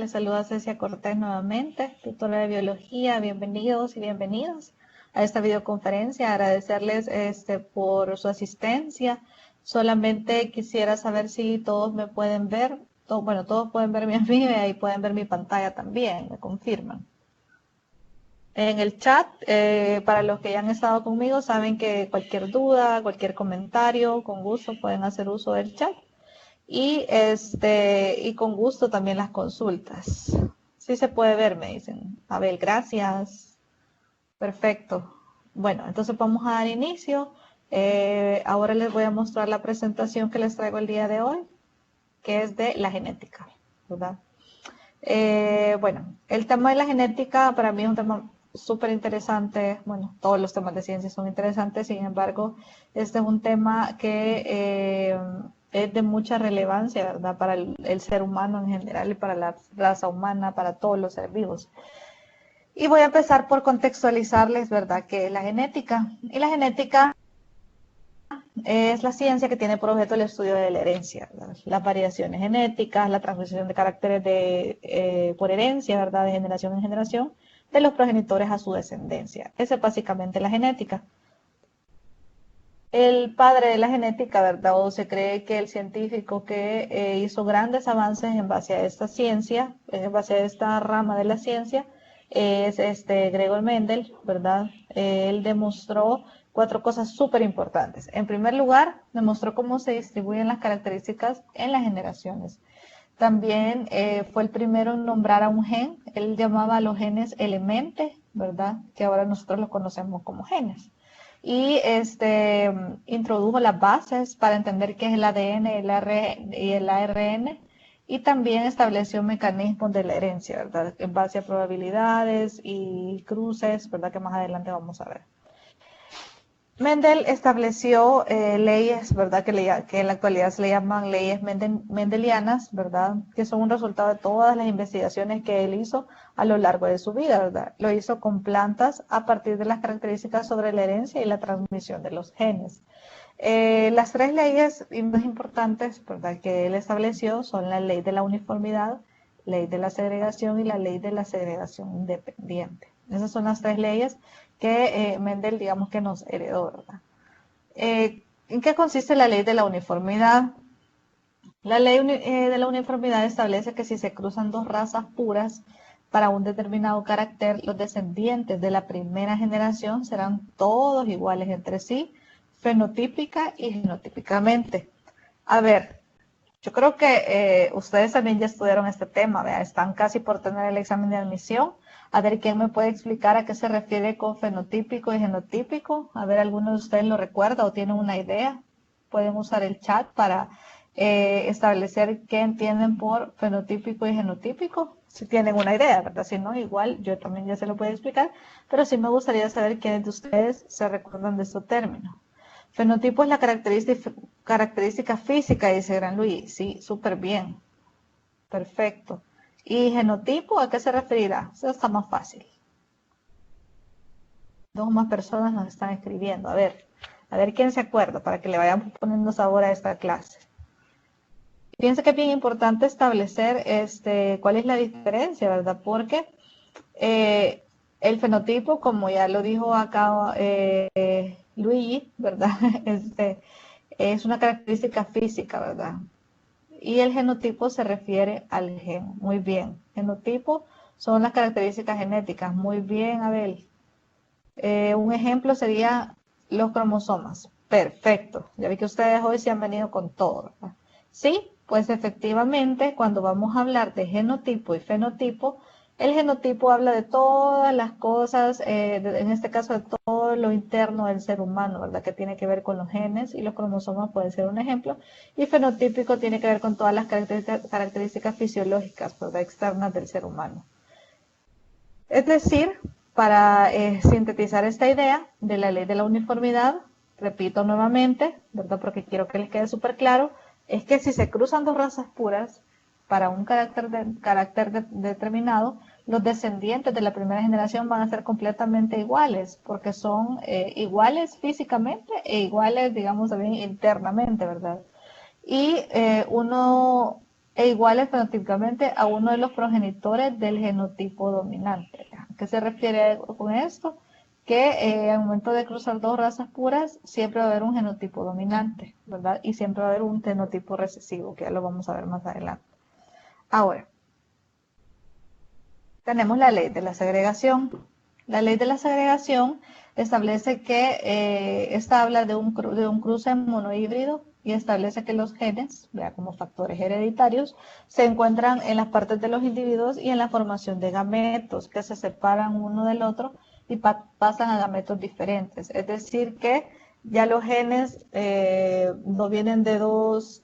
Les saluda Cecia Cortés nuevamente, tutora de biología. Bienvenidos y bienvenidas a esta videoconferencia. Agradecerles por su asistencia. Solamente quisiera saber si todos me pueden ver. Bueno, todos pueden verme a mí y pueden ver mi pantalla también, me confirman. En el chat, para los que ya han estado conmigo, saben que cualquier duda, cualquier comentario, con gusto pueden hacer uso del chat. Y con gusto también las consultas. Sí se puede ver, me dicen. Abel, gracias. Perfecto. Bueno, entonces vamos a dar inicio. Ahora les voy a mostrar la presentación que les traigo el día de hoy, que es de la genética, ¿verdad? Bueno, el tema de la genética para mí es un tema súper interesante. Bueno, todos los temas de ciencia son interesantes, sin embargo, este es un tema que es de mucha relevancia, ¿verdad? Para el ser humano en general y para la raza humana, para todos los seres vivos. Y voy a empezar por contextualizarles, ¿verdad?, qué es la genética. Y la genética es la ciencia que tiene por objeto el estudio de la herencia, ¿verdad? Las variaciones genéticas, la transmisión de caracteres por herencia, ¿verdad?, de generación en generación, de los progenitores a su descendencia. Esa es básicamente la genética. El padre de la genética, ¿verdad?, o se cree que el científico que hizo grandes avances en base a esta ciencia, en base a esta rama de la ciencia, es Gregor Mendel, ¿verdad? Él demostró 4 cosas súper importantes. En primer lugar, demostró cómo se distribuyen las características en las generaciones. También fue el primero en nombrar a un gen. Él llamaba a los genes elemente, ¿verdad?, que ahora nosotros los conocemos como genes. Y introdujo las bases para entender qué es el ADN y el ARN, y también estableció mecanismos de la herencia, ¿verdad?, en base a probabilidades y cruces, ¿verdad?, que más adelante vamos a ver. Mendel estableció leyes, ¿verdad?, que en la actualidad se le llaman leyes mendelianas, ¿verdad?, que son un resultado de todas las investigaciones que él hizo a lo largo de su vida, ¿verdad? Lo hizo con plantas a partir de las características sobre la herencia y la transmisión de los genes. Las 3 leyes más importantes, ¿verdad?, que él estableció son la ley de la uniformidad, ley de la segregación y la ley de la segregación independiente. Esas son las 3 leyes que Mendel, digamos, que nos heredó, ¿verdad? ¿En qué consiste la ley de la uniformidad? La ley de la uniformidad establece que si se cruzan 2 razas puras para un determinado carácter, los descendientes de la primera generación serán todos iguales entre sí, fenotípica y genotípicamente. A ver, yo creo que ustedes también ya estudiaron este tema, ¿verdad? Están casi por tener el examen de admisión. A ver, ¿quién me puede explicar a qué se refiere con fenotípico y genotípico? A ver, ¿alguno de ustedes lo recuerda o tienen una idea? Pueden usar el chat para establecer qué entienden por fenotípico y genotípico, si tienen una idea, ¿verdad? Si no, igual yo también ya se lo puedo explicar, pero sí me gustaría saber quiénes de ustedes se recuerdan de este término. Fenotipo es la característica física, dice Gran Luis. Sí, súper bien. Perfecto. ¿Y genotipo a qué se referirá? Eso está más fácil. 2 o más personas nos están escribiendo. A ver quién se acuerda para que le vayamos poniendo sabor a esta clase. Piensa que es bien importante establecer cuál es la diferencia, ¿verdad? Porque el fenotipo, como ya lo dijo acá Luigi, ¿verdad? Es una característica física, ¿verdad? Y el genotipo se refiere al gen. Muy bien. Genotipo son las características genéticas. Muy bien, Abel. Un ejemplo sería los cromosomas. Perfecto. Ya vi que ustedes hoy se han venido con todo, ¿verdad? Sí, pues efectivamente, cuando vamos a hablar de genotipo y fenotipo, el genotipo habla de todas las cosas, en este caso de todo lo interno del ser humano, ¿verdad? Que tiene que ver con los genes, y los cromosomas pueden ser un ejemplo. Y fenotípico tiene que ver con todas las características fisiológicas, ¿verdad?, externas del ser humano. Es decir, para sintetizar esta idea de la ley de la uniformidad, repito nuevamente, ¿verdad?, porque quiero que les quede súper claro, es que si se cruzan 2 razas puras para un carácter determinado, los descendientes de la primera generación van a ser completamente iguales, porque son iguales físicamente e iguales, digamos, también internamente, ¿verdad? Y e iguales fenotípicamente a uno de los progenitores del genotipo dominante. ¿A qué se refiere con esto? Que al momento de cruzar dos razas puras, siempre va a haber un genotipo dominante, ¿verdad? Y siempre va a haber un genotipo recesivo, que ya lo vamos a ver más adelante. Ahora, tenemos la ley de la segregación. La ley de la segregación establece que esta habla de un cruce monohíbrido y establece que los genes, vea, como factores hereditarios, se encuentran en las partes de los individuos y en la formación de gametos que se separan uno del otro y pasan a gametos diferentes. Es decir, que ya los genes no vienen de dos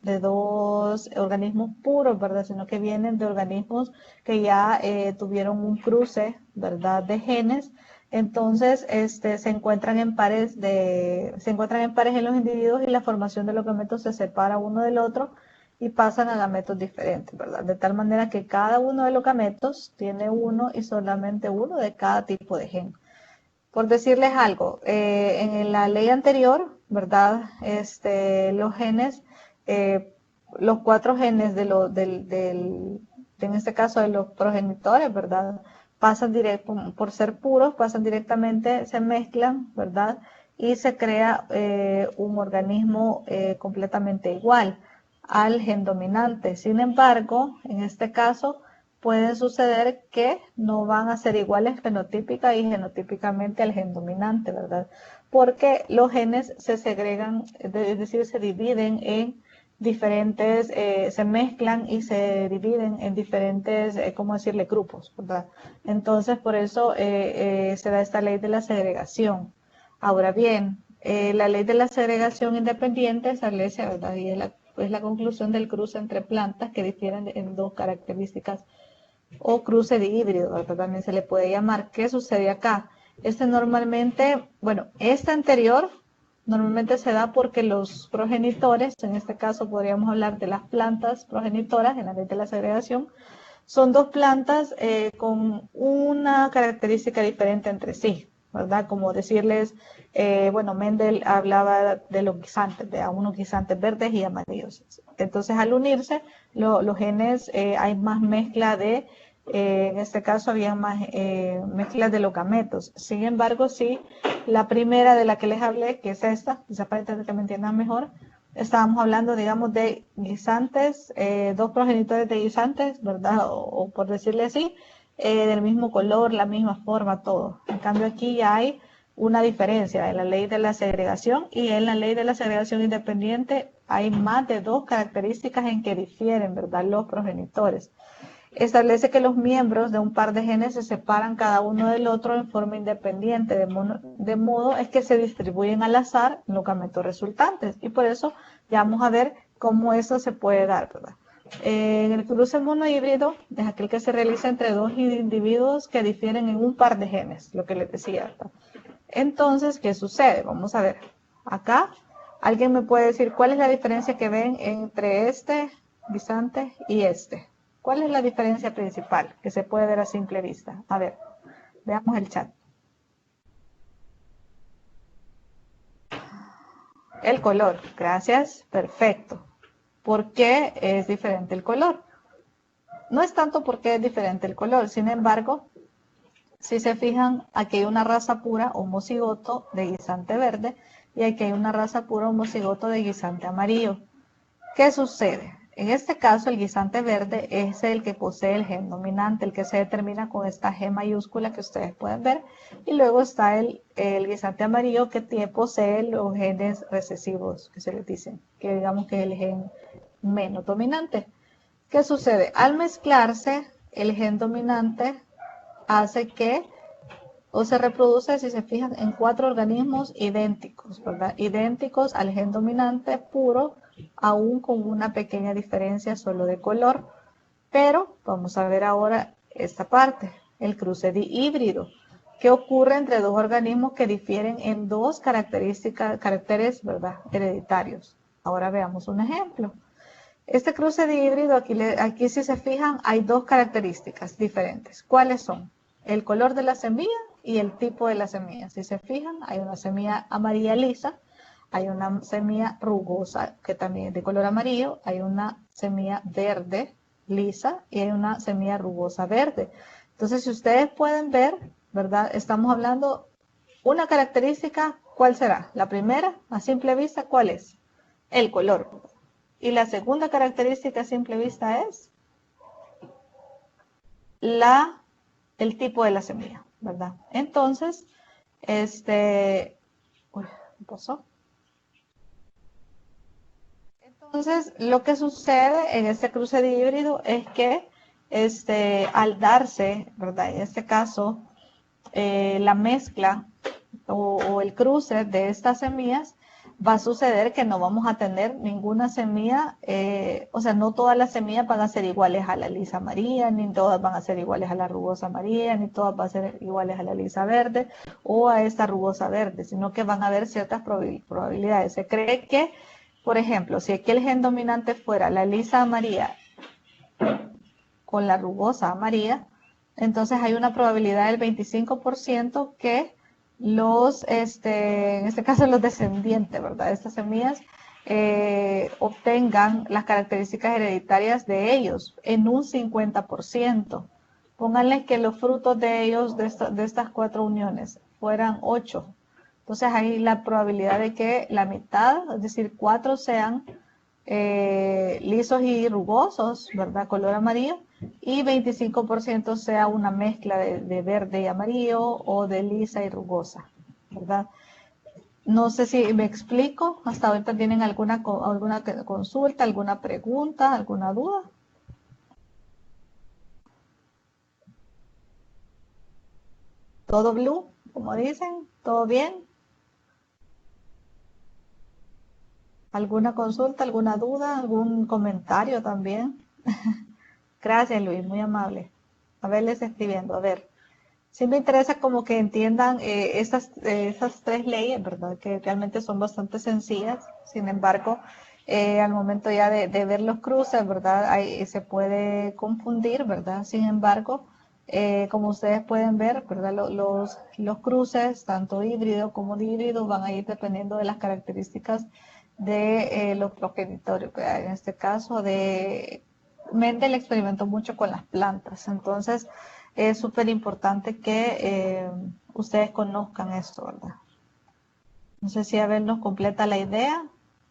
organismos puros, ¿verdad? Sino que vienen de organismos que ya tuvieron un cruce, ¿verdad? De genes. Entonces, se encuentran en pares en los individuos y la formación de los gametos se separa uno del otro y pasan a gametos diferentes, ¿verdad? De tal manera que cada uno de los gametos tiene uno y solamente uno de cada tipo de gen. Por decirles algo, en la ley anterior, ¿verdad? Los genes, los 4 genes en este caso de los progenitores, ¿verdad? Pasan por ser puros, pasan directamente, se mezclan, ¿verdad? Y se crea un organismo completamente igual al gen dominante. Sin embargo, en este caso, puede suceder que no van a ser iguales fenotípica y genotípicamente al gen dominante, ¿verdad? Porque los genes se segregan, es decir, se dividen en diferentes, se mezclan y se dividen en diferentes, ¿cómo decirle?, grupos, ¿verdad? Entonces, por eso se da esta ley de la segregación. Ahora bien, la ley de la segregación independiente establece, ¿verdad? Y es la conclusión del cruce entre plantas que difieren en dos características o cruce de híbrido, ¿verdad? También se le puede llamar. ¿Qué sucede acá? Este anterior normalmente se da porque los progenitores, en este caso podríamos hablar de las plantas progenitoras en la ley de la segregación, son dos plantas con una característica diferente entre sí, ¿verdad? Como decirles, Mendel hablaba de los guisantes, de unos guisantes verdes y amarillos. Entonces, al unirse, los genes, hay más mezcla en este caso había más mezclas de los gametos. Sin embargo, sí, la primera de la que les hablé, que es esta, quizá para que me entiendan mejor, estábamos hablando, digamos, de guisantes, dos progenitores de guisantes, ¿verdad? O por decirle así, del mismo color, la misma forma, todo. En cambio, aquí ya hay una diferencia en la ley de la segregación y en la ley de la segregación independiente hay más de dos características en que difieren, ¿verdad?, los progenitores. Establece que los miembros de un par de genes se separan cada uno del otro en forma independiente, de modo es que se distribuyen al azar los gametos resultantes. Y por eso ya vamos a ver cómo eso se puede dar, ¿verdad? En el cruce monohíbrido es aquel que se realiza entre dos individuos que difieren en un par de genes, lo que les decía, ¿verdad? Entonces, ¿qué sucede? Vamos a ver. Acá, ¿alguien me puede decir cuál es la diferencia que ven entre este guisante y este? ¿Cuál es la diferencia principal que se puede ver a simple vista? A ver, veamos el chat. El color, gracias, perfecto. ¿Por qué es diferente el color? No es tanto porque es diferente el color, sin embargo, si se fijan, aquí hay una raza pura homocigoto de guisante verde y aquí hay una raza pura homocigoto de guisante amarillo. ¿Qué sucede? En este caso, el guisante verde es el que posee el gen dominante, el que se determina con esta G mayúscula que ustedes pueden ver, y luego está el guisante amarillo que posee los genes recesivos, que se les dicen, que digamos que es el gen menos dominante. ¿Qué sucede? Al mezclarse, el gen dominante hace que o se reproduce, si se fijan, en 4 organismos idénticos, ¿verdad? Idénticos al gen dominante puro, aún con una pequeña diferencia solo de color. Pero vamos a ver ahora esta parte, el cruce de híbrido, que ocurre entre dos organismos que difieren en dos caracteres, ¿verdad?, hereditarios. Ahora veamos un ejemplo. Este cruce de híbrido, aquí si se fijan, hay dos características diferentes. ¿Cuáles son? El color de la semilla y el tipo de la semilla. Si se fijan, hay una semilla amarilla lisa, hay una semilla rugosa que también es de color amarillo, hay una semilla verde lisa y hay una semilla rugosa verde. Entonces, si ustedes pueden ver, ¿verdad? Estamos hablando una característica, ¿cuál será? La primera, a simple vista, ¿cuál es? El color. Y la segunda característica a simple vista es el tipo de la semilla, ¿verdad? Entonces, uy, ¿qué pasó? Entonces, lo que sucede en este cruce de híbrido es que al darse, ¿verdad? En este caso, la mezcla o el cruce de estas semillas, va a suceder que no vamos a tener ninguna semilla, o sea, no todas las semillas van a ser iguales a la lisa amarilla, ni todas van a ser iguales a la rugosa amarilla, ni todas van a ser iguales a la lisa verde o a esta rugosa verde, sino que van a haber ciertas probabilidades. Se cree que, por ejemplo, si aquí el gen dominante fuera la lisa amarilla con la rugosa amarilla, entonces hay una probabilidad del 25% que en este caso los descendientes, ¿verdad? De estas semillas obtengan las características hereditarias de ellos en un 50%. Pónganle que los frutos de ellos, de estas 4 uniones, fueran 8. Entonces hay la probabilidad de que la mitad, es decir, 4 sean lisos y rugosos, ¿verdad? Color amarillo, y 25% sea una mezcla de verde y amarillo o de lisa y rugosa, ¿verdad? No sé si me explico, hasta ahorita tienen alguna consulta, alguna pregunta, alguna duda. ¿Todo blue, como dicen? ¿Todo bien? ¿Alguna consulta, alguna duda, algún comentario también? Gracias, Luis, muy amable. A ver, les escribiendo, a ver. Sí me interesa como que entiendan esas 3 leyes, ¿verdad? Que realmente son bastante sencillas. Sin embargo, al momento ya de ver los cruces, ¿verdad? Ahí se puede confundir, ¿verdad? Sin embargo, como ustedes pueden ver, ¿verdad? Los cruces, tanto híbrido como híbrido, van a ir dependiendo de las características de los progenitores, ¿verdad? En este caso, Mendel experimentó mucho con las plantas. Entonces, es súper importante que ustedes conozcan esto, ¿verdad? No sé si a ver nos completa la idea.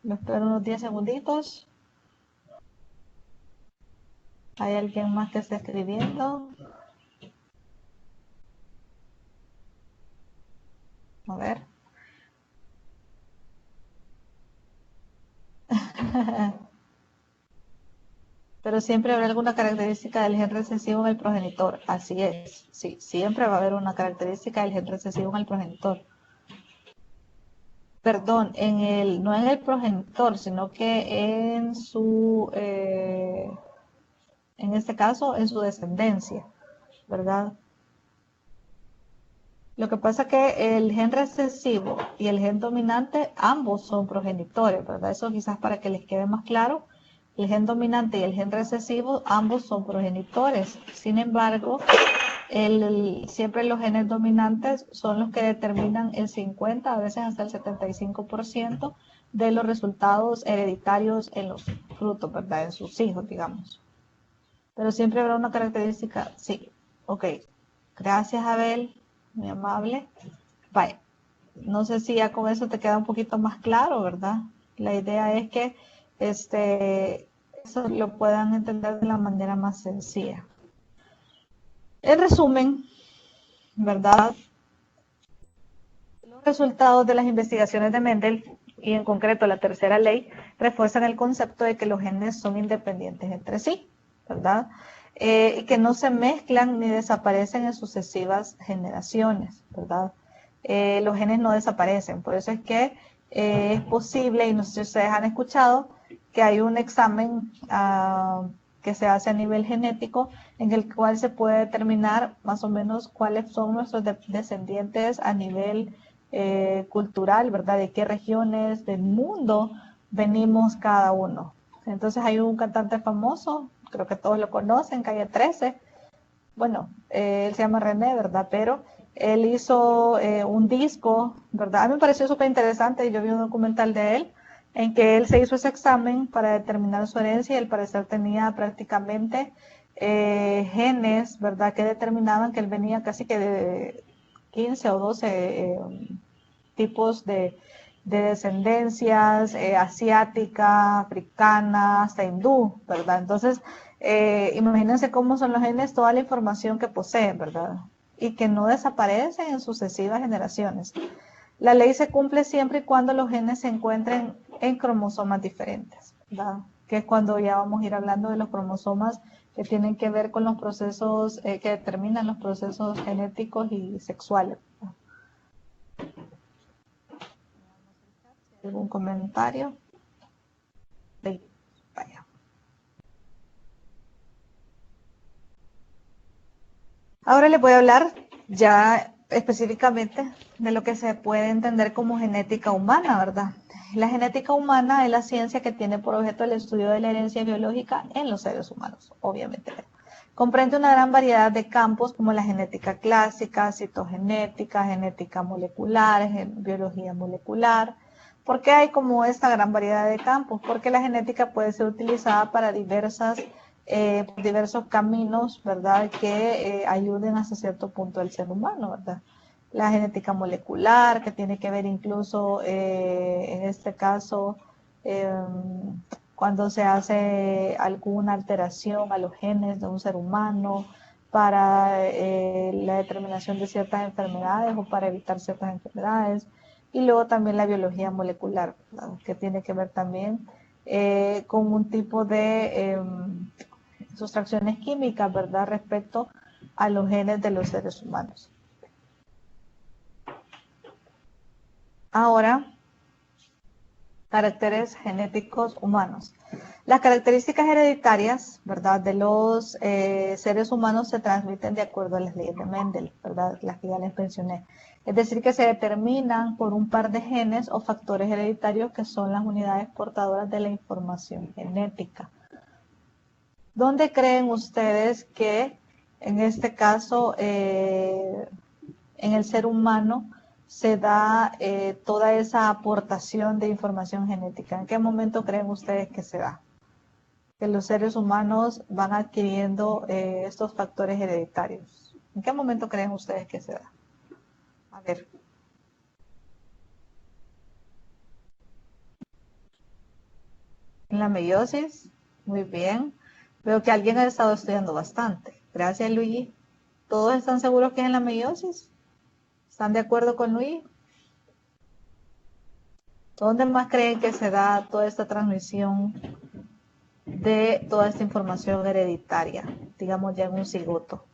Lo espero unos 10 segunditos. ¿Hay alguien más que esté escribiendo? A ver. Pero siempre habrá alguna característica del gen recesivo en el progenitor. Así es. Sí, siempre va a haber una característica del gen recesivo en el progenitor. Perdón, no en el progenitor, sino que en este caso, en su descendencia, ¿verdad? Lo que pasa es que el gen recesivo y el gen dominante, ambos son progenitores, ¿verdad? Eso quizás para que les quede más claro. El gen dominante y el gen recesivo, ambos son progenitores. Sin embargo, siempre los genes dominantes son los que determinan el 50, a veces hasta el 75% de los resultados hereditarios en los frutos, ¿verdad? En sus hijos, digamos. Pero siempre habrá una característica, sí, ok. Gracias, Abel, muy amable. Vaya, no sé si ya con eso te queda un poquito más claro, ¿verdad? La idea es que eso lo puedan entender de la manera más sencilla. En resumen, ¿verdad? Los resultados de las investigaciones de Mendel, y en concreto la tercera ley, refuerzan el concepto de que los genes son independientes entre sí, ¿verdad? Y que no se mezclan ni desaparecen en sucesivas generaciones, ¿verdad? Los genes no desaparecen, por eso es que es posible, y no sé si ustedes han escuchado, que hay un examen que se hace a nivel genético en el cual se puede determinar más o menos cuáles son nuestros descendientes a nivel cultural, ¿verdad? De qué regiones del mundo venimos cada uno. Entonces hay un cantante famoso, creo que todos lo conocen, Calle 13. Bueno, él se llama René, ¿verdad? Pero él hizo un disco, ¿verdad? A mí me pareció súper interesante, yo vi un documental de él, en que él se hizo ese examen para determinar su herencia y al parecer tenía prácticamente genes, ¿verdad?, que determinaban que él venía casi que de 15 o 12 tipos de descendencias asiática, africana, hasta hindú, ¿verdad? Entonces, imagínense cómo son los genes, toda la información que poseen, ¿verdad? Y que no desaparecen en sucesivas generaciones. La ley se cumple siempre y cuando los genes se encuentren en cromosomas diferentes, ¿verdad? Que es cuando ya vamos a ir hablando de los cromosomas que tienen que ver con los procesos que determinan los procesos genéticos y sexuales. ¿Algún comentario? Vaya. Ahora les voy a hablar ya específicamente de lo que se puede entender como genética humana, ¿verdad? La genética humana es la ciencia que tiene por objeto el estudio de la herencia biológica en los seres humanos, obviamente. Comprende una gran variedad de campos como la genética clásica, citogenética, genética molecular, biología molecular. ¿Por qué hay como esta gran variedad de campos? Porque la genética puede ser utilizada para diversos caminos, ¿verdad?, que ayuden hasta cierto punto al ser humano, ¿verdad? La genética molecular, que tiene que ver incluso, en este caso, eh, cuando se hace alguna alteración a los genes de un ser humano para la determinación de ciertas enfermedades o para evitar ciertas enfermedades. Y luego también la biología molecular, ¿verdad?, que tiene que ver también con un tipo de sustracciones químicas, ¿verdad?, respecto a los genes de los seres humanos. Ahora, caracteres genéticos humanos. Las características hereditarias, ¿verdad?, de los seres humanos se transmiten de acuerdo a las leyes de Mendel, ¿verdad?, las que ya les mencioné. Es decir, que se determinan por un par de genes o factores hereditarios que son las unidades portadoras de la información genética. ¿Dónde creen ustedes que, en este caso, en el ser humano, se da toda esa aportación de información genética? ¿En qué momento creen ustedes que se da? Que los seres humanos van adquiriendo estos factores hereditarios. ¿En qué momento creen ustedes que se da? A ver. En la meiosis. Muy bien. Veo que alguien ha estado estudiando bastante. Gracias, Luigi. ¿Todos están seguros que es en la meiosis? ¿Están de acuerdo con Luigi? ¿Dónde más creen que se da toda esta transmisión de toda esta información hereditaria? Digamos ya en un cigoto.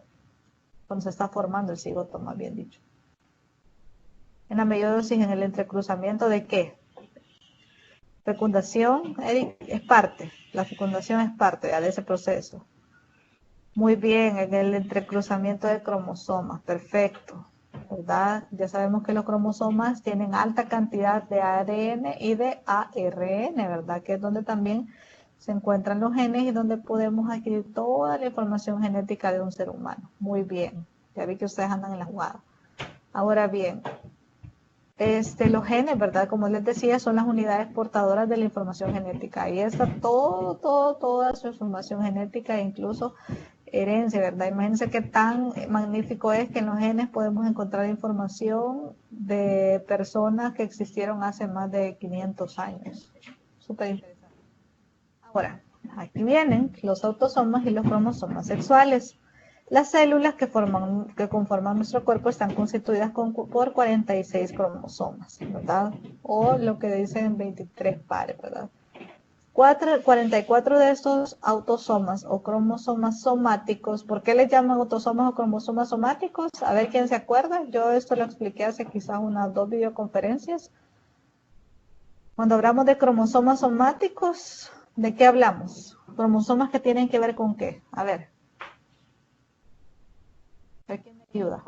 Cuando se está formando el cigoto, más bien dicho. En la meiosis, en el entrecruzamiento de qué? Fecundación, Eric, es parte. La fecundación es parte de ese proceso. Muy bien, en el entrecruzamiento de cromosomas, perfecto, ¿verdad? Ya sabemos que los cromosomas tienen alta cantidad de ADN y de ARN, ¿verdad? Que es donde también se encuentran los genes y donde podemos adquirir toda la información genética de un ser humano. Muy bien, ya vi que ustedes andan en la jugada. Ahora bien, los genes, ¿verdad? Como les decía, son las unidades portadoras de la información genética. Ahí está toda su información genética e incluso herencia, ¿verdad? Imagínense qué tan magnífico es que en los genes podemos encontrar información de personas que existieron hace más de 500 años. Súper interesante. Ahora, aquí vienen los autosomas y los cromosomas sexuales. Las células que conforman nuestro cuerpo están constituidas por 46 cromosomas, ¿verdad? O lo que dicen 23 pares, ¿verdad? 44 de estos autosomas o cromosomas somáticos. ¿Por qué les llaman autosomas o cromosomas somáticos? A ver quién se acuerda. Yo esto lo expliqué hace quizás unas 2 videoconferencias. Cuando hablamos de cromosomas somáticos, ¿de qué hablamos? Cromosomas que tienen que ver con qué. A ver quién me ayuda.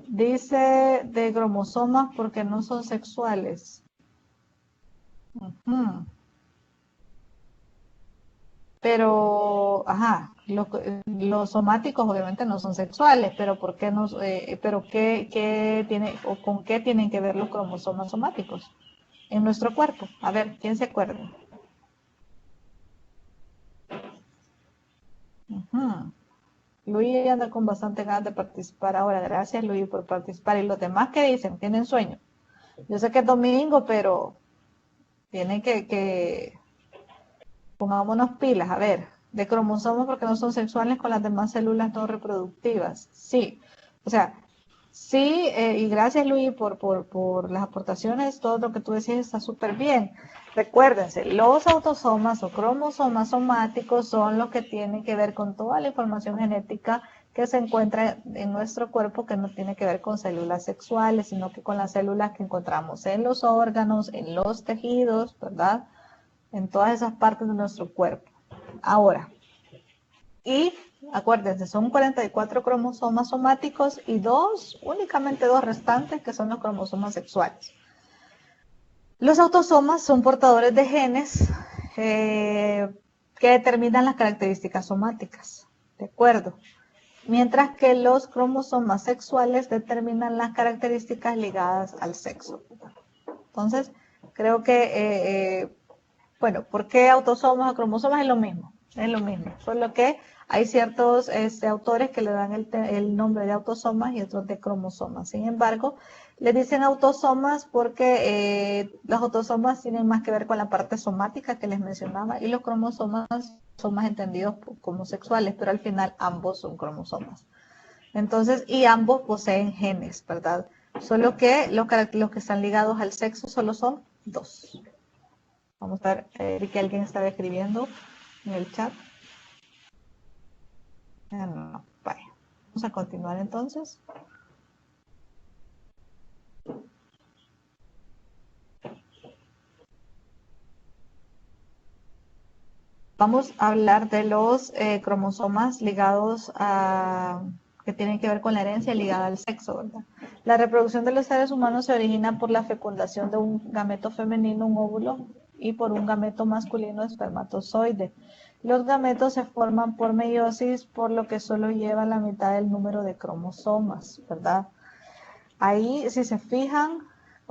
Dice de cromosomas porque no son sexuales. Pero, ajá, los somáticos obviamente no son sexuales, pero ¿por qué no, pero qué tiene, o con qué tienen que ver los cromosomas somáticos en nuestro cuerpo? A ver, ¿quién se acuerda? Ujú. Luis anda con bastante ganas de participar ahora. Gracias, Luis, por participar. Y los demás que dicen, tienen sueño. Yo sé que es domingo, pero tienen que pongámonos pilas. A ver, de cromosomas porque no son sexuales con las demás células no reproductivas. Sí, o sea, sí, y gracias, Luis, por las aportaciones. Todo lo que tú decís está súper bien. Recuérdense, los autosomas o cromosomas somáticos son los que tienen que ver con toda la información genética que se encuentra en nuestro cuerpo, que no tiene que ver con células sexuales, sino que con las células que encontramos en los órganos, en los tejidos, ¿verdad? En todas esas partes de nuestro cuerpo. Ahora, y acuérdense, son 44 cromosomas somáticos y únicamente dos restantes que son los cromosomas sexuales. Los autosomas son portadores de genes que determinan las características somáticas, ¿de acuerdo? Mientras que los cromosomas sexuales determinan las características ligadas al sexo. Entonces, creo que, bueno, ¿por qué autosomas o cromosomas? Es lo mismo, solo que hay ciertos autores que le dan el nombre de autosomas y otros de cromosomas. Sin embargo, le dicen autosomas porque los autosomas tienen más que ver con la parte somática que les mencionaba y los cromosomas son más entendidos como sexuales, pero al final ambos son cromosomas. Entonces, y ambos poseen genes, ¿verdad? Solo que los que están ligados al sexo solo son dos. Vamos a ver, que alguien estaba escribiendo en el chat. No, vaya. Vamos a continuar entonces. Vamos a hablar de los cromosomas ligados a que tienen que ver con la herencia ligada al sexo, ¿verdad? La reproducción de los seres humanos se origina por la fecundación de un gameto femenino, un óvulo, y por un gameto masculino, espermatozoide. Los gametos se forman por meiosis, por lo que solo lleva la mitad del número de cromosomas, ¿verdad? Ahí, si se fijan,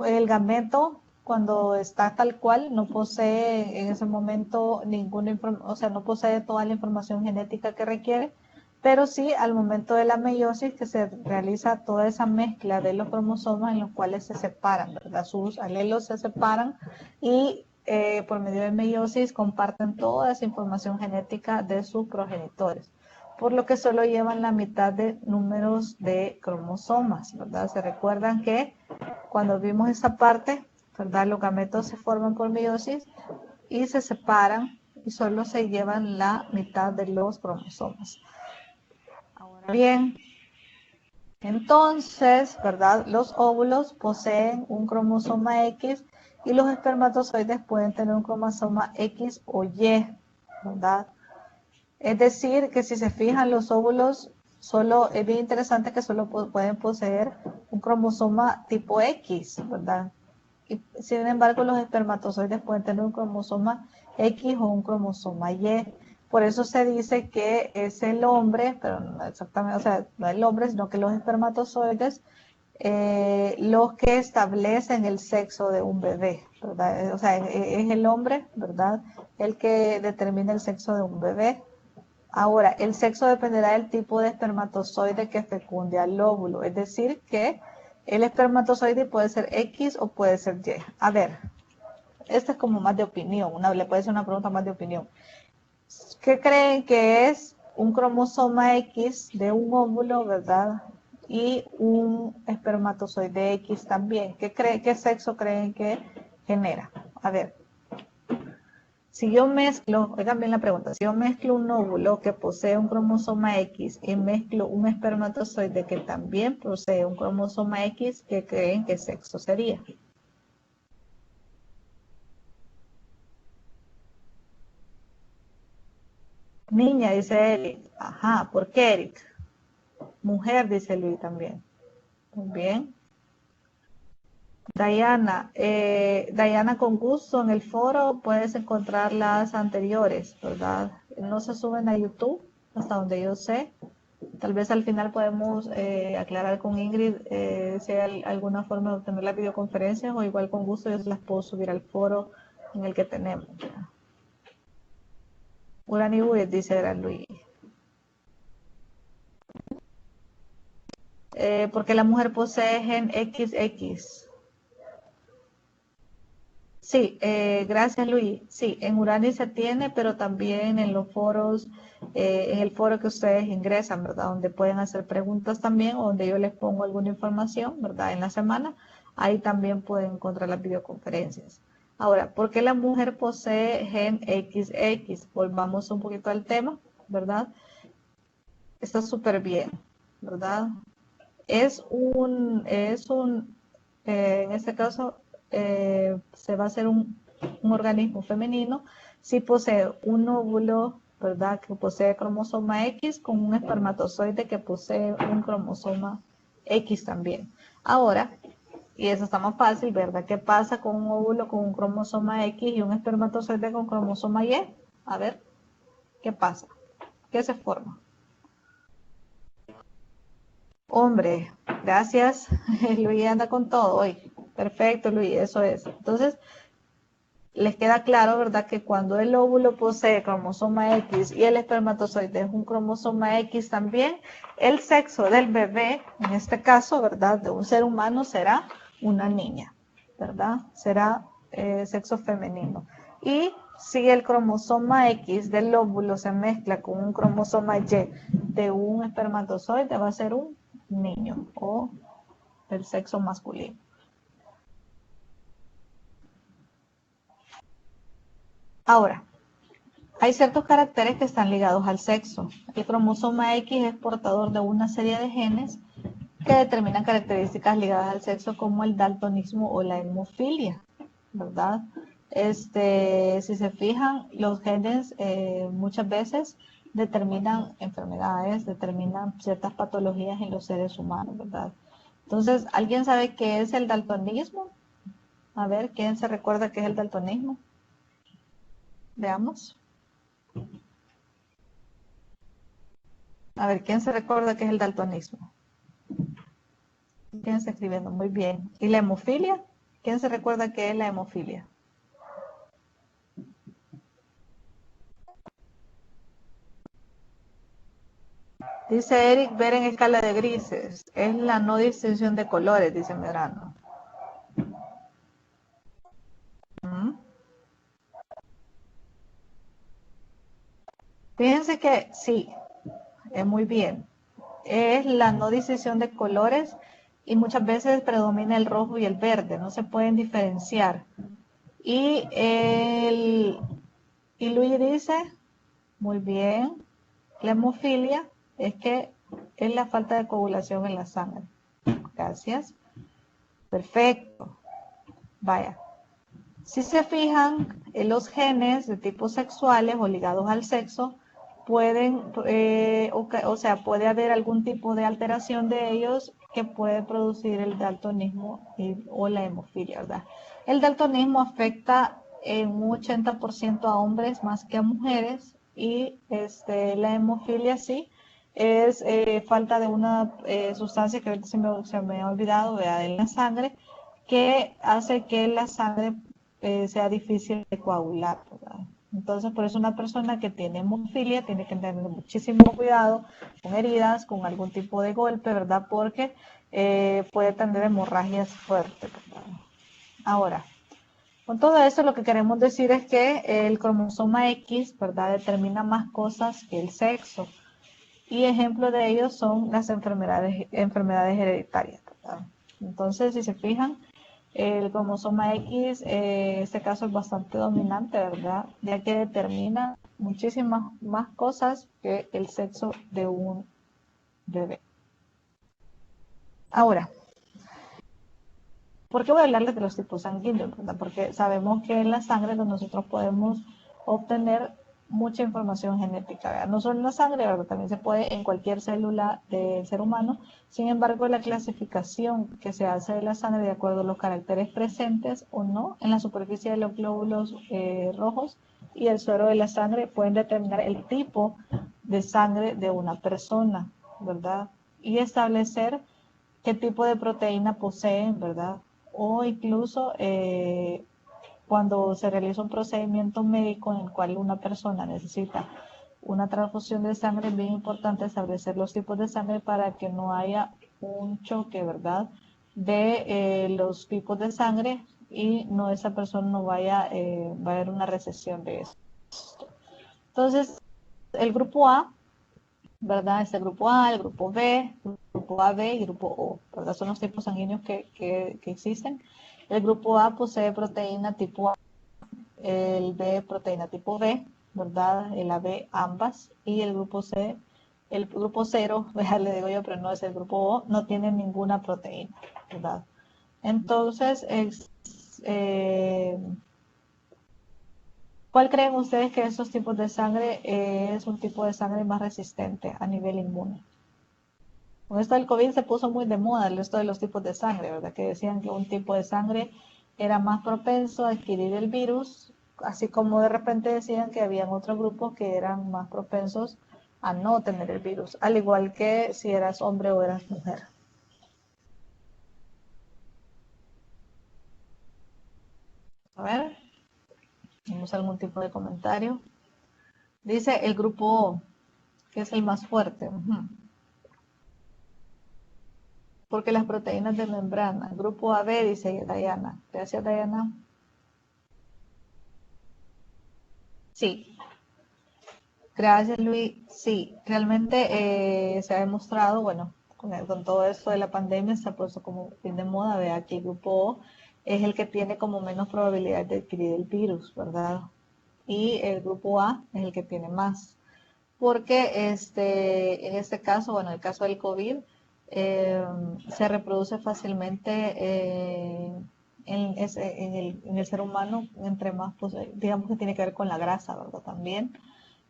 el gameto, cuando está tal cual, no posee en ese momento ninguna información, o sea, no posee toda la información genética que requiere, pero sí al momento de la meiosis que se realiza toda esa mezcla de los cromosomas en los cuales se separan, ¿verdad? Sus alelos se separan y por medio de meiosis comparten toda esa información genética de sus progenitores, por lo que solo llevan la mitad de números de cromosomas, ¿verdad? Se recuerdan que cuando vimos esa parte, ¿verdad? Los gametos se forman por meiosis y se separan y solo se llevan la mitad de los cromosomas. Ahora bien, entonces, ¿verdad? Los óvulos poseen un cromosoma X y los espermatozoides pueden tener un cromosoma X o Y, ¿verdad? Es decir, que si se fijan los óvulos, solo es bien interesante que solo pueden poseer un cromosoma tipo X, ¿verdad? Y, sin embargo, los espermatozoides pueden tener un cromosoma X o un cromosoma Y. Por eso se dice que es el hombre, pero no exactamente, o sea, no el hombre, sino que los espermatozoides los que establecen el sexo de un bebé, ¿verdad? O sea, es el hombre, ¿verdad? El que determina el sexo de un bebé. Ahora, el sexo dependerá del tipo de espermatozoide que fecunde al óvulo, es decir, que el espermatozoide puede ser X o puede ser Y. A ver, esta es como más de opinión, le puede ser una pregunta más de opinión. ¿Qué creen que es un cromosoma X de un óvulo, verdad? Y un espermatozoide X también. ¿Qué sexo creen que genera? A ver. Si yo mezclo, oigan bien la pregunta, si yo mezclo un óvulo que posee un cromosoma X y mezclo un espermatozoide que también posee un cromosoma X, ¿qué creen que sexo sería? Niña, dice Eric. Ajá, ¿por qué Eric? Mujer, dice Luis también. Muy bien. Diana, Diana, con gusto en el foro puedes encontrar las anteriores, ¿verdad? No se suben a YouTube, hasta donde yo sé. Tal vez al final podemos aclarar con Ingrid si hay alguna forma de obtener las videoconferencias o igual con gusto yo se las puedo subir al foro en el que tenemos. Uranibuet, dice Gran Luis. Porque la mujer posee gen XX. Sí, gracias Luis. Sí, en Urani se tiene, pero también en los foros, en el foro que ustedes ingresan, ¿verdad? Donde pueden hacer preguntas también, o donde yo les pongo alguna información, ¿verdad? En la semana, ahí también pueden encontrar las videoconferencias. Ahora, ¿por qué la mujer posee gen XX? Volvamos un poquito al tema, ¿verdad? Está súper bien, ¿verdad? En este caso, se va a hacer un organismo femenino si posee un óvulo, ¿verdad? Que posee cromosoma X con un espermatozoide que posee un cromosoma X también. Ahora, y eso está más fácil, ¿verdad? ¿Qué pasa con un óvulo con un cromosoma X y un espermatozoide con cromosoma Y? A ver, ¿qué pasa? ¿Qué se forma? Hombre, gracias. Luis anda con todo hoy. Perfecto, Luis, eso es. Entonces, les queda claro, ¿verdad? Que cuando el óvulo posee cromosoma X y el espermatozoide es un cromosoma X también, el sexo del bebé, en este caso, ¿verdad? De un ser humano será una niña, ¿verdad? Será sexo femenino. Y si el cromosoma X del óvulo se mezcla con un cromosoma Y de un espermatozoide, va a ser un niño o del sexo masculino. Ahora, hay ciertos caracteres que están ligados al sexo. El cromosoma X es portador de una serie de genes que determinan características ligadas al sexo como el daltonismo o la hemofilia, ¿verdad? Si se fijan, los genes muchas veces determinan enfermedades, determinan ciertas patologías en los seres humanos, ¿verdad? Entonces, ¿alguien sabe qué es el daltonismo? A ver, ¿quién se recuerda qué es el daltonismo? Veamos. A ver, ¿quién se recuerda qué es el daltonismo? ¿Quién está escribiendo? Muy bien. ¿Y la hemofilia? ¿Quién se recuerda qué es la hemofilia? Dice Eric, ver en escala de grises. Es la no distinción de colores, dice Medrano. ¿Mm? Fíjense que sí, es muy bien. Es la no distinción de colores y muchas veces predomina el rojo y el verde, no se pueden diferenciar. Y, y Luis dice, muy bien, la hemofilia es que es la falta de coagulación en la sangre. Gracias. Perfecto. Vaya. Si se fijan, los genes de tipo sexuales o ligados al sexo pueden, o sea, puede haber algún tipo de alteración de ellos que puede producir el daltonismo o la hemofilia, ¿verdad? El daltonismo afecta en un 80% a hombres más que a mujeres y la hemofilia sí es falta de una sustancia que ahorita se me ha olvidado, ¿verdad? En la sangre que hace que la sangre sea difícil de coagular, ¿verdad? Entonces, por eso una persona que tiene hemofilia tiene que tener muchísimo cuidado con heridas, con algún tipo de golpe, ¿verdad? Porque puede tener hemorragias fuertes, ¿verdad? Ahora, con todo eso lo que queremos decir es que el cromosoma X, ¿verdad? Determina más cosas que el sexo. Y ejemplos de ellos son las enfermedades hereditarias, ¿verdad? Entonces, si se fijan, el cromosoma X, en este caso es bastante dominante, ¿verdad? Ya que determina muchísimas más cosas que el sexo de un bebé. Ahora, ¿por qué voy a hablarles de los tipos sanguíneos? ¿Verdad? Porque sabemos que en la sangre nosotros podemos obtener mucha información genética, ¿verdad? No solo en la sangre, ¿verdad? También se puede en cualquier célula del ser humano. Sin embargo, la clasificación que se hace de la sangre de acuerdo a los caracteres presentes o no en la superficie de los glóbulos rojos y el suero de la sangre pueden determinar el tipo de sangre de una persona, ¿verdad? Y establecer qué tipo de proteína poseen, ¿verdad? O incluso cuando se realiza un procedimiento médico en el cual una persona necesita una transfusión de sangre, es bien importante establecer los tipos de sangre para que no haya un choque, ¿verdad? De los tipos de sangre y no esa persona no vaya, va a haber una recesión de eso. Entonces, el grupo A, ¿verdad? Este grupo A, el grupo B, grupo AB y grupo O, ¿verdad? Son los tipos sanguíneos que existen. El grupo A posee proteína tipo A, el B proteína tipo B, ¿verdad? El AB ambas, y el grupo C, el grupo 0, le digo yo, pero no es el grupo O, no tiene ninguna proteína, ¿verdad? Entonces, ¿cuál creen ustedes que esos tipos de sangre es un tipo de sangre más resistente a nivel inmune? Con esto del COVID se puso muy de moda esto de los tipos de sangre, ¿verdad? Que decían que un tipo de sangre era más propenso a adquirir el virus, así como de repente decían que habían otros grupos que eran más propensos a no tener el virus, al igual que si eras hombre o eras mujer. A ver, ¿tenemos algún tipo de comentario? Dice el grupo O, que es el más fuerte. Porque las proteínas de membrana. Grupo AB, dice Diana. Gracias, Diana. Sí, gracias, Luis. Sí, realmente se ha demostrado, bueno, con todo esto de la pandemia se ha puesto como fin de moda, vea que el grupo O es el que tiene como menos probabilidad de adquirir el virus, ¿verdad? Y el grupo A es el que tiene más. Porque en este caso, bueno, el caso del COVID, eh, se reproduce fácilmente en el ser humano, entre más, pues, digamos que tiene que ver con la grasa, ¿verdad? También.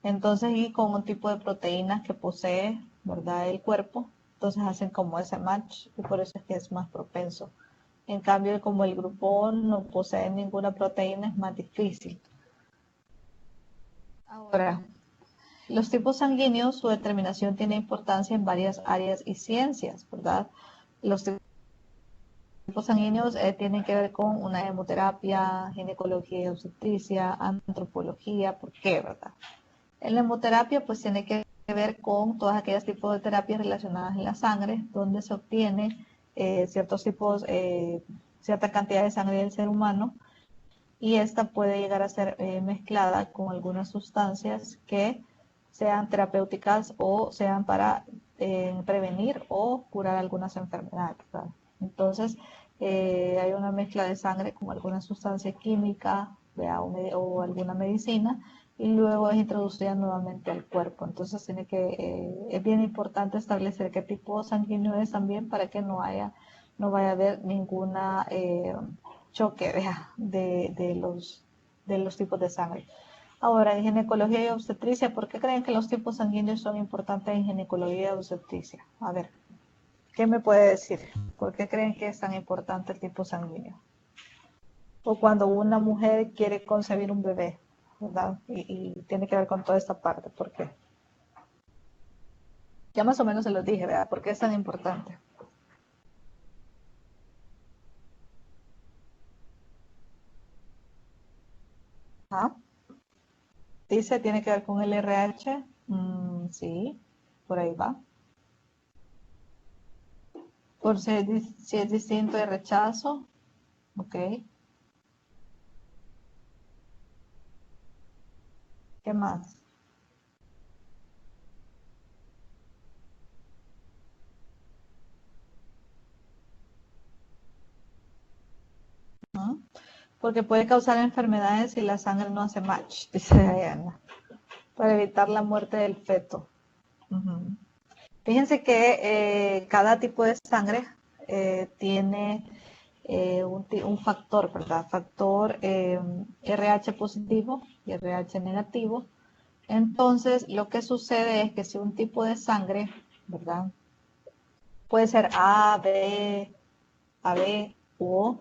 Entonces, y con un tipo de proteínas que posee, ¿verdad? El cuerpo, entonces hacen como ese match y por eso es que es más propenso. En cambio, como el grupo no posee ninguna proteína, es más difícil. Ahora, los tipos sanguíneos, su determinación tiene importancia en varias áreas y ciencias, ¿verdad? Los tipos sanguíneos tienen que ver con una hemoterapia, ginecología y obstetricia, antropología, ¿por qué, verdad? En la hemoterapia, pues tiene que ver con todas aquellas tipos de terapias relacionadas en la sangre, donde se obtiene ciertos tipos, cierta cantidad de sangre del ser humano y esta puede llegar a ser mezclada con algunas sustancias que sean terapéuticas o sean para prevenir o curar algunas enfermedades, ¿verdad? Entonces, hay una mezcla de sangre con alguna sustancia química, ¿verdad? O alguna medicina y luego es introducida nuevamente al cuerpo. Entonces, es bien importante establecer qué tipo sanguíneo es también para que no vaya a haber ninguna choque de los tipos de sangre. Ahora, en ginecología y obstetricia, ¿por qué creen que los tipos sanguíneos son importantes en ginecología y obstetricia? A ver, ¿qué me puede decir? ¿Por qué creen que es tan importante el tipo sanguíneo? O cuando una mujer quiere concebir un bebé, ¿verdad? Y tiene que ver con toda esta parte, ¿por qué? Ya más o menos se los dije, ¿verdad? ¿Por qué es tan importante? ¿Ah? Dice, tiene que ver con el RH. Sí, por ahí va. Por si es distinto de rechazo. Ok. ¿Qué más? ¿No? Porque puede causar enfermedades si la sangre no hace match, dice Diana, para evitar la muerte del feto. Ujú. Fíjense que cada tipo de sangre tiene un factor, ¿verdad? Factor RH positivo y RH negativo. Entonces, lo que sucede es que si un tipo de sangre, ¿verdad? Puede ser A, B, O,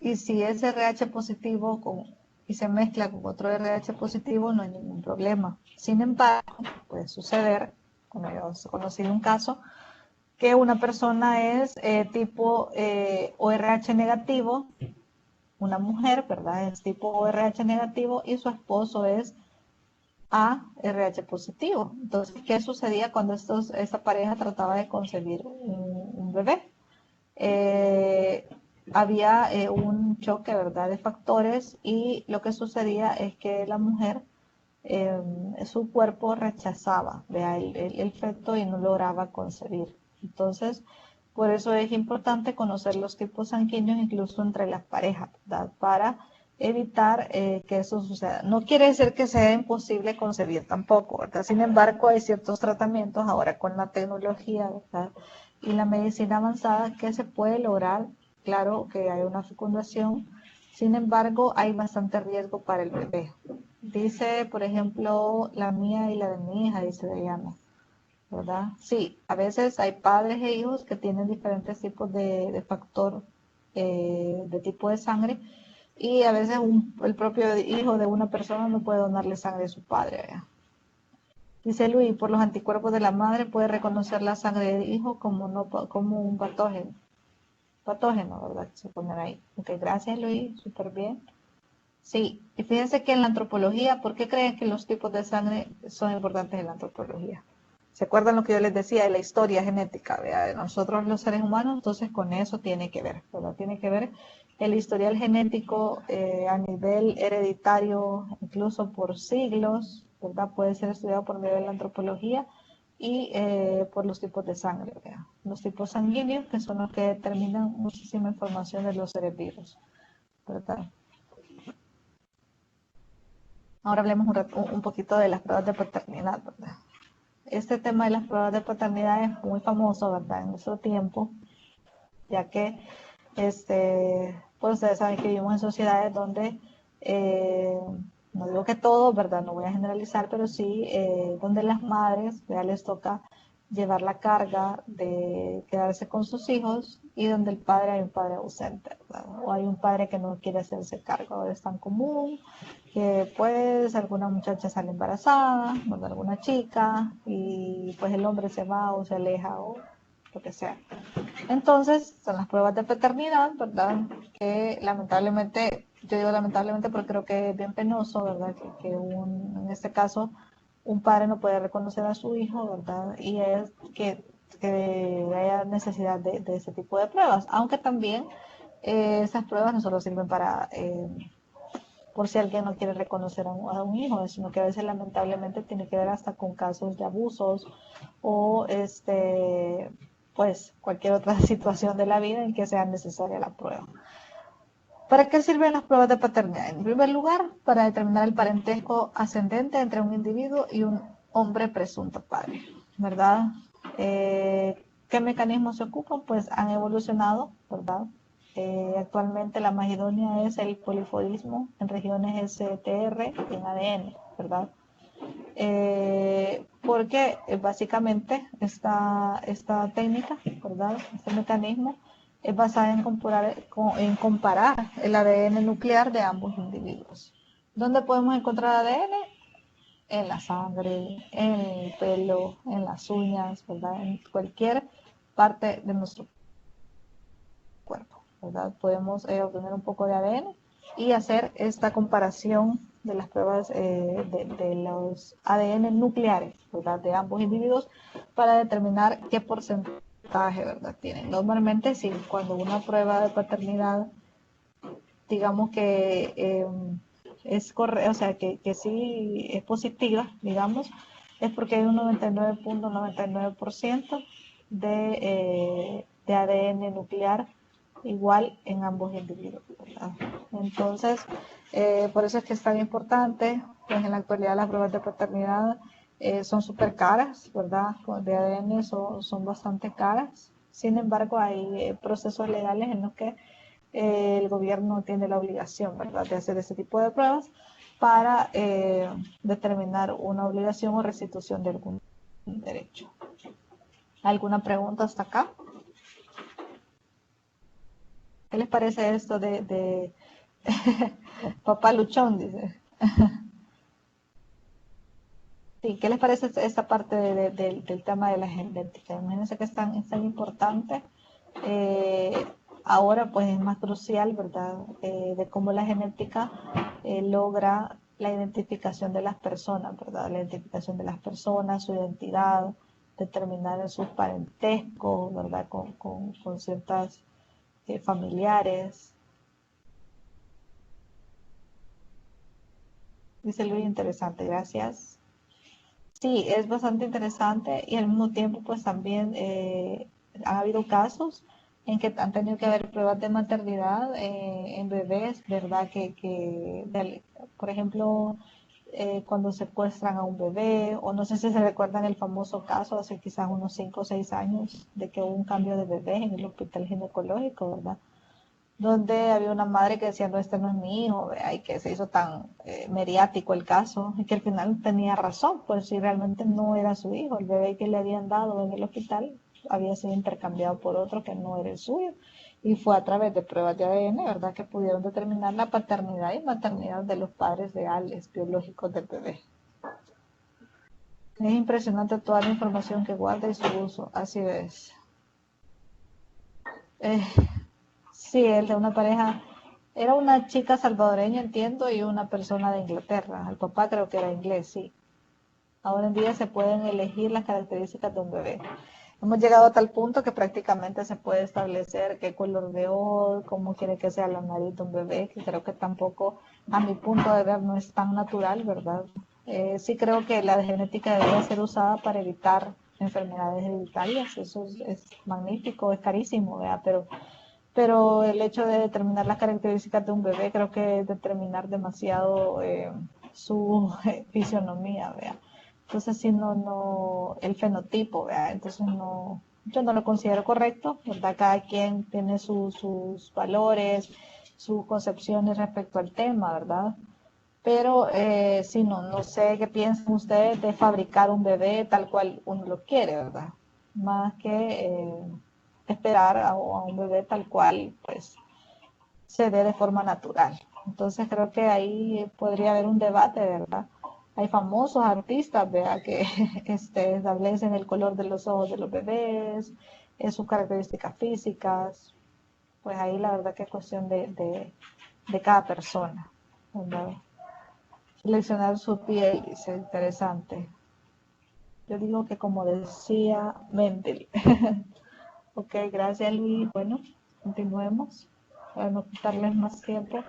y si es RH positivo y se mezcla con otro RH positivo, no hay ningún problema. Sin embargo, puede suceder, como yo he conocido un caso, que una persona es tipo ORH negativo, una mujer, ¿verdad? Es tipo ORH negativo y su esposo es ARH positivo. Entonces, ¿qué sucedía cuando esta pareja trataba de concebir un bebé? Eh, había un choque, ¿verdad?, de factores y lo que sucedía es que la mujer, su cuerpo rechazaba, ¿vea? El feto y no lograba concebir. Entonces, por eso es importante conocer los tipos sanguíneos incluso entre las parejas, ¿verdad? Para evitar que eso suceda. No quiere decir que sea imposible concebir tampoco, ¿verdad? Sin embargo, hay ciertos tratamientos ahora con la tecnología, ¿verdad?, y la medicina avanzada que se puede lograr. Claro que hay una fecundación, sin embargo, hay bastante riesgo para el bebé. Dice, por ejemplo, la mía y la de mi hija, dice Diana, ¿verdad? Sí, a veces hay padres e hijos que tienen diferentes tipos de factor de tipo de sangre y a veces el propio hijo de una persona no puede donarle sangre a su padre, ¿verdad? Dice Luis, por los anticuerpos de la madre puede reconocer la sangre del hijo como, no, como un patógeno, ¿verdad? Se ponen ahí. Ok, gracias Luis, súper bien. Sí, y fíjense que en la antropología, ¿por qué creen que los tipos de sangre son importantes en la antropología? ¿Se acuerdan lo que yo les decía de la historia genética, ¿verdad?, de nosotros los seres humanos? Entonces con eso tiene que ver, ¿verdad? Tiene que ver el historial genético a nivel hereditario, incluso por siglos, ¿verdad? Puede ser estudiado por medio de la antropología y por los tipos de sangre, ¿verdad? Los tipos sanguíneos, que son los que determinan muchísima información de los seres vivos, ¿verdad? Ahora hablemos un poquito de las pruebas de paternidad, ¿verdad? Este tema de las pruebas de paternidad es muy famoso, ¿verdad?, en nuestro tiempo, ya que, pues ustedes saben que vivimos en sociedades donde, no digo que todo, ¿verdad?, no voy a generalizar, pero sí donde las madres ya les toca llevar la carga de quedarse con sus hijos y donde el padre hay un padre ausente, ¿verdad? O hay un padre que no quiere hacerse cargo. Ahora es tan común que pues alguna muchacha sale embarazada, ¿verdad?, alguna chica, y pues el hombre se va o se aleja o lo que sea. Entonces, son las pruebas de paternidad, ¿verdad? Que lamentablemente, yo digo lamentablemente porque creo que es bien penoso, ¿verdad? Que en este caso un padre no puede reconocer a su hijo, ¿verdad? Y es que haya necesidad de ese tipo de pruebas, aunque también esas pruebas no solo sirven para, por si alguien no quiere reconocer a un hijo, sino que a veces lamentablemente tiene que ver hasta con casos de abusos o pues cualquier otra situación de la vida en que sea necesaria la prueba. ¿Para qué sirven las pruebas de paternidad? En primer lugar, para determinar el parentesco ascendente entre un individuo y un hombre presunto padre, ¿verdad? ¿Qué mecanismos se ocupan? Pues han evolucionado, ¿verdad? Actualmente la más idónea es el poliforismo en regiones STR y en ADN, ¿verdad? Porque básicamente esta técnica, ¿verdad?, este mecanismo es basada en comparar el ADN nuclear de ambos individuos. ¿Dónde podemos encontrar ADN? En la sangre, en el pelo, en las uñas, ¿verdad?, en cualquier parte de nuestro cuerpo, ¿verdad? Podemos obtener un poco de ADN y hacer esta comparación de las pruebas de los ADN nucleares, ¿verdad?, de ambos individuos para determinar qué porcentaje, ¿verdad?, tienen. Normalmente, sí, cuando una prueba de paternidad, digamos que es correcta, o sea, que sí es positiva, digamos, es porque hay un 99.99% de ADN nuclear igual en ambos individuos, ¿verdad? Entonces, por eso es que es tan importante, pues en la actualidad las pruebas de paternidad son súper caras, ¿verdad? De ADN son bastante caras. Sin embargo, hay procesos legales en los que el gobierno tiene la obligación, ¿verdad?, de hacer ese tipo de pruebas para determinar una obligación o restitución de algún derecho. ¿Alguna pregunta hasta acá? ¿Qué les parece esto de Papá luchón, dice. Sí, ¿qué les parece esta parte del tema de la genética? Imagínense que es tan importante. eh, Ahora pues es más crucial, ¿verdad? De cómo la genética logra la identificación de las personas, ¿verdad? La identificación de las personas, su identidad, determinar sus parentescos, ¿verdad? Con ciertas familiares. Dice Luis, interesante, gracias. Sí, es bastante interesante y al mismo tiempo pues también ha habido casos en que han tenido que haber pruebas de maternidad en bebés, ¿verdad? Por ejemplo, cuando secuestran a un bebé, o no sé si se recuerdan el famoso caso hace quizás unos 5 o 6 años de que hubo un cambio de bebé en el hospital ginecológico, ¿verdad? Donde había una madre que decía, no, este no es mi hijo, ¿vea? Y que se hizo tan mediático el caso, y que al final tenía razón, pues si realmente no era su hijo, el bebé que le habían dado en el hospital había sido intercambiado por otro que no era el suyo, y fue a través de pruebas de ADN, ¿verdad?, que pudieron determinar la paternidad y maternidad de los padres reales, biológicos del bebé. Es impresionante toda la información que guarda y su uso, así es. Eh, Sí, el de una pareja, era una chica salvadoreña, entiendo, y una persona de Inglaterra. El papá creo que era inglés, sí. Ahora en día se pueden elegir las características de un bebé. Hemos llegado a tal punto que prácticamente se puede establecer qué color de ojos, cómo quiere que sea la nariz de un bebé, que creo que tampoco, a mi punto de ver, no es tan natural, ¿verdad? Sí creo que la genética debe ser usada para evitar enfermedades hereditarias, eso es magnífico, es carísimo, ¿verdad? Pero el hecho de determinar las características de un bebé creo que es determinar demasiado su fisionomía, ¿vea? Entonces, si no, el fenotipo, ¿vea? Entonces, no, yo no lo considero correcto, ¿verdad? Cada quien tiene sus valores, sus concepciones respecto al tema, ¿verdad? Pero si no sé qué piensan ustedes de fabricar un bebé tal cual uno lo quiere, ¿verdad? Más que esperar a un bebé tal cual, pues se dé de forma natural. Entonces creo que ahí podría haber un debate, ¿verdad? Hay famosos artistas, ¿verdad? Que establecen el color de los ojos de los bebés, sus características físicas, pues ahí la verdad que es cuestión de cada persona, ¿verdad? Seleccionar su piel, dice, interesante. Yo digo que como decía Mendel. Ok, gracias Luis. Bueno, continuemos para no quitarles más tiempo.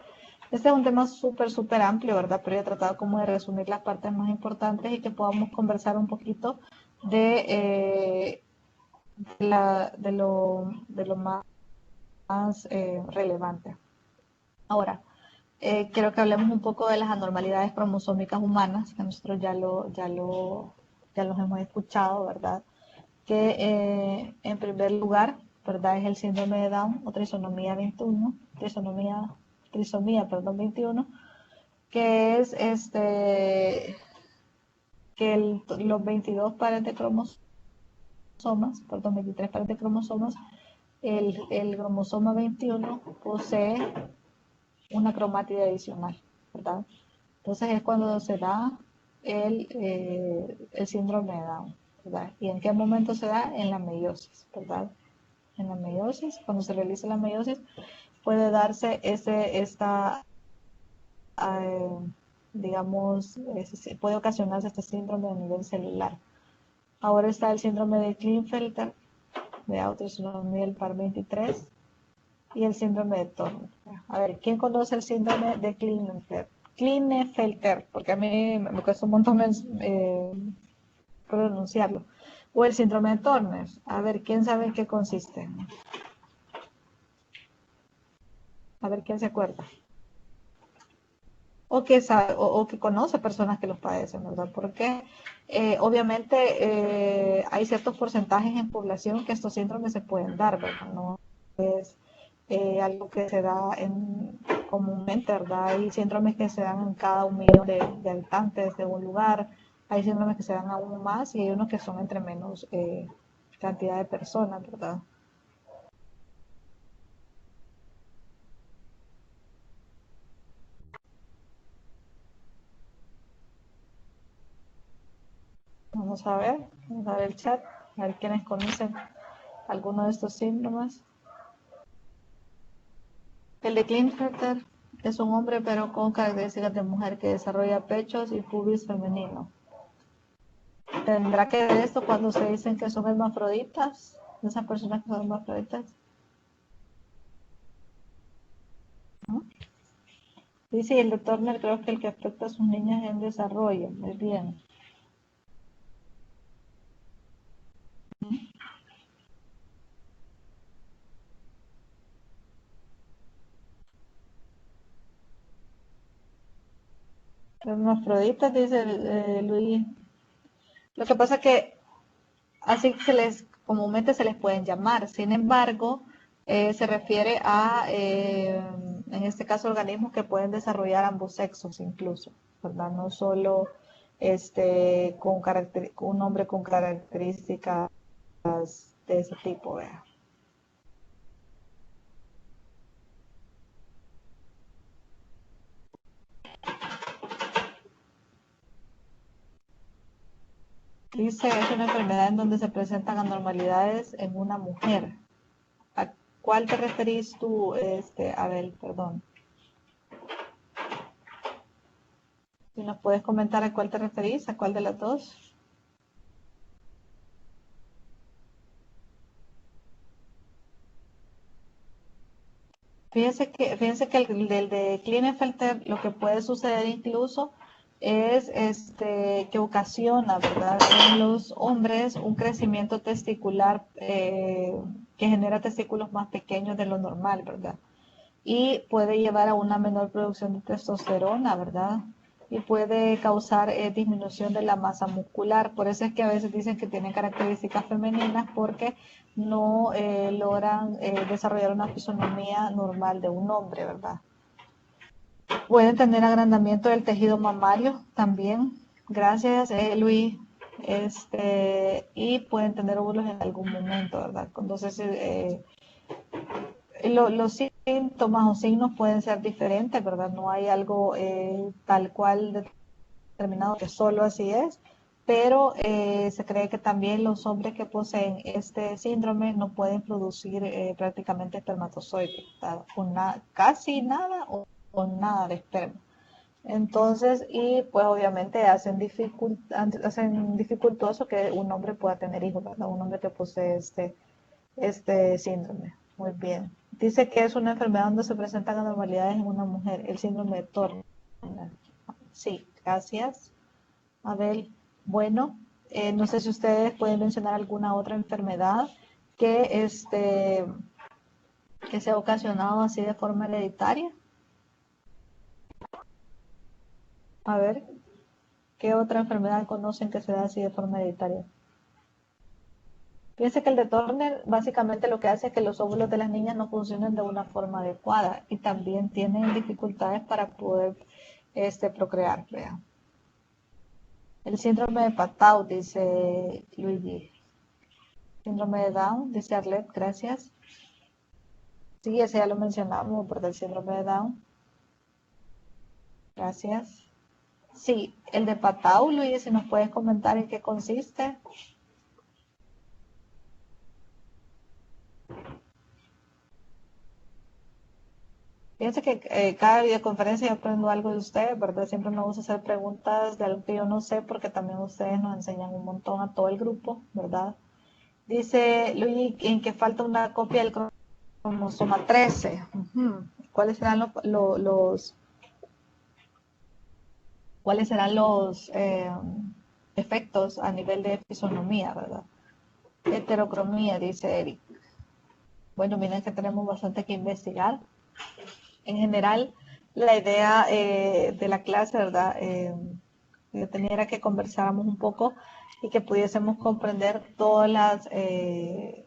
Este es un tema súper amplio, ¿verdad? Pero yo he tratado como de resumir las partes más importantes y que podamos conversar un poquito de, de lo más relevante. Ahora, quiero que hablemos un poco de las anormalidades cromosómicas humanas, que nosotros ya los hemos escuchado, ¿verdad? Que en primer lugar, ¿verdad? Es el síndrome de Down o trisomía 21, trisomía, perdón, 21, que es que los 22 pares de cromosomas, perdón, 23 pares de cromosomas, el cromosoma 21 posee una cromátida adicional, ¿verdad? Entonces es cuando se da el síndrome de Down, ¿verdad? ¿Y en qué momento se da? En la meiosis, ¿verdad? En la meiosis, cuando se realiza la meiosis, puede darse eh, digamos, puede ocasionarse este síndrome a nivel celular. Ahora está el síndrome de Klinefelter, de autosonomía del par 23, y el síndrome de Turner. A ver, ¿quién conoce el síndrome de Klinefelter? Klinefelter, porque a mí me cuesta un montón pronunciarlo. O el síndrome de Turner. A ver, ¿quién sabe en qué consiste? A ver, ¿quién se acuerda? O que sabe, o que conoce personas que los padecen, ¿verdad? Porque obviamente hay ciertos porcentajes en población que estos síndromes se pueden dar, ¿verdad? No es algo que se da comúnmente, ¿verdad? Hay síndromes que se dan en cada 1 millón de habitantes de un lugar, hay síndromes que se dan aún más y hay unos que son entre menos cantidad de personas, ¿verdad? Vamos a ver el chat, a ver quiénes conocen alguno de estos síndromes. El de Klinefelter es un hombre pero con características de mujer que desarrolla pechos y pubis femenino. ¿Tendrá que ver esto cuando se dicen que son hermafroditas? Esas personas que son hermafroditas. ¿No? Dice el de Turner, creo que el que afecta a sus niñas en desarrollo. Muy bien. Hermafroditas, dice Luis. Lo que pasa es que así comúnmente se les pueden llamar. Sin embargo, se refiere a, en este caso, organismos que pueden desarrollar ambos sexos incluso, ¿verdad? No solo con un hombre con características de ese tipo, ¿verdad? Dice, es una enfermedad en donde se presentan anormalidades en una mujer. ¿A cuál te referís tú, Abel? Perdón. Si nos puedes comentar a cuál te referís, a cuál de las dos. Fíjense que el de Klinefelter lo que puede suceder incluso es que ocasiona, ¿verdad? En los hombres un crecimiento testicular que genera testículos más pequeños de lo normal, ¿verdad? Y puede llevar a una menor producción de testosterona, ¿verdad? Y puede causar disminución de la masa muscular. Por eso es que a veces dicen que tienen características femeninas porque no logran desarrollar una fisonomía normal de un hombre, ¿verdad? Pueden tener agrandamiento del tejido mamario también. Gracias, Luis. Y pueden tener óvulos en algún momento, ¿verdad? Entonces, los síntomas o signos pueden ser diferentes, ¿verdad? No hay algo tal cual determinado que solo así es, pero se cree que también los hombres que poseen este síndrome no pueden producir prácticamente espermatozoides, ¿verdad? Casi nada o nada de esperma. Entonces, y pues obviamente hacen dificultoso que un hombre pueda tener hijos, ¿verdad? Un hombre que posee este síndrome. Muy bien. Dice que es una enfermedad donde se presentan anormalidades en una mujer, el síndrome de Turner. Sí, gracias. Abel, bueno, no sé si ustedes pueden mencionar alguna otra enfermedad que, que sea ocasionado así de forma hereditaria. A ver, ¿qué otra enfermedad conocen que se da así de forma hereditaria? Fíjense que el de Turner básicamente lo que hace es que los óvulos de las niñas no funcionan de una forma adecuada y también tienen dificultades para poder procrear. Vean. El síndrome de Patau, dice Luigi. Síndrome de Down, dice Arlette, gracias. Sí, ese ya lo mencionamos, por el síndrome de Down. Gracias. Sí, el de Patau, Luigi, si nos puedes comentar en qué consiste. Fíjense que cada videoconferencia yo aprendo algo de ustedes, ¿verdad? Siempre me gusta hacer preguntas de algo que yo no sé porque también ustedes nos enseñan un montón a todo el grupo, ¿verdad? Dice Luigi en que falta una copia del cromosoma 13. ¿Cuáles serán cuáles serán los efectos a nivel de fisonomía, ¿verdad? Heterocromía, dice Eric. Bueno, miren que tenemos bastante que investigar. En general, la idea de la clase, ¿verdad? Yo tenía que conversáramos un poco y que pudiésemos comprender todas las... qué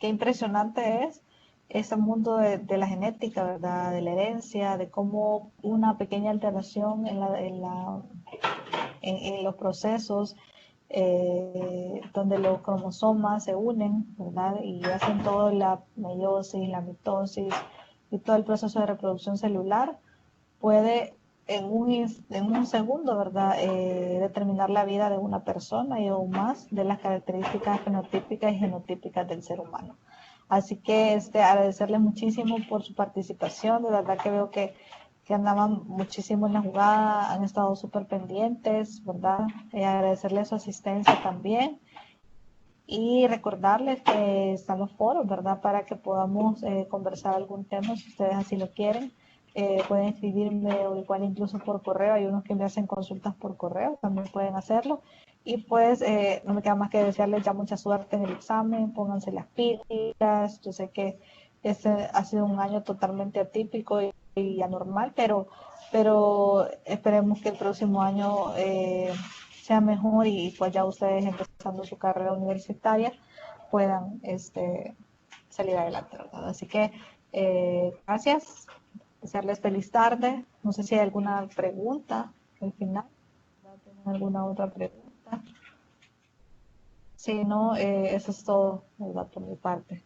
impresionante es ese mundo de la genética, ¿verdad? De la herencia, de cómo una pequeña alteración en los procesos donde los cromosomas se unen, ¿verdad? Y hacen toda la meiosis, la mitosis y todo el proceso de reproducción celular, puede en un segundo, ¿verdad? Determinar la vida de una persona y aún más de las características fenotípicas y genotípicas del ser humano. Así que agradecerles muchísimo por su participación, de verdad que veo que andaban muchísimo en la jugada, han estado súper pendientes, ¿verdad? Agradecerles su asistencia también y recordarles que están los foros, ¿verdad? Para que podamos conversar algún tema, si ustedes así lo quieren. Pueden escribirme o igual incluso por correo, hay unos que me hacen consultas por correo, también pueden hacerlo. Y pues no me queda más que desearles ya mucha suerte en el examen, pónganse las pilas, yo sé que este ha sido un año totalmente atípico y anormal, pero esperemos que el próximo año sea mejor y pues ya ustedes empezando su carrera universitaria puedan salir adelante, ¿verdad? Así que gracias, desearles feliz tarde. No sé si hay alguna pregunta al final. ¿Tienen alguna otra pregunta? Si no, eso es todo, ¿verdad? Por mi parte.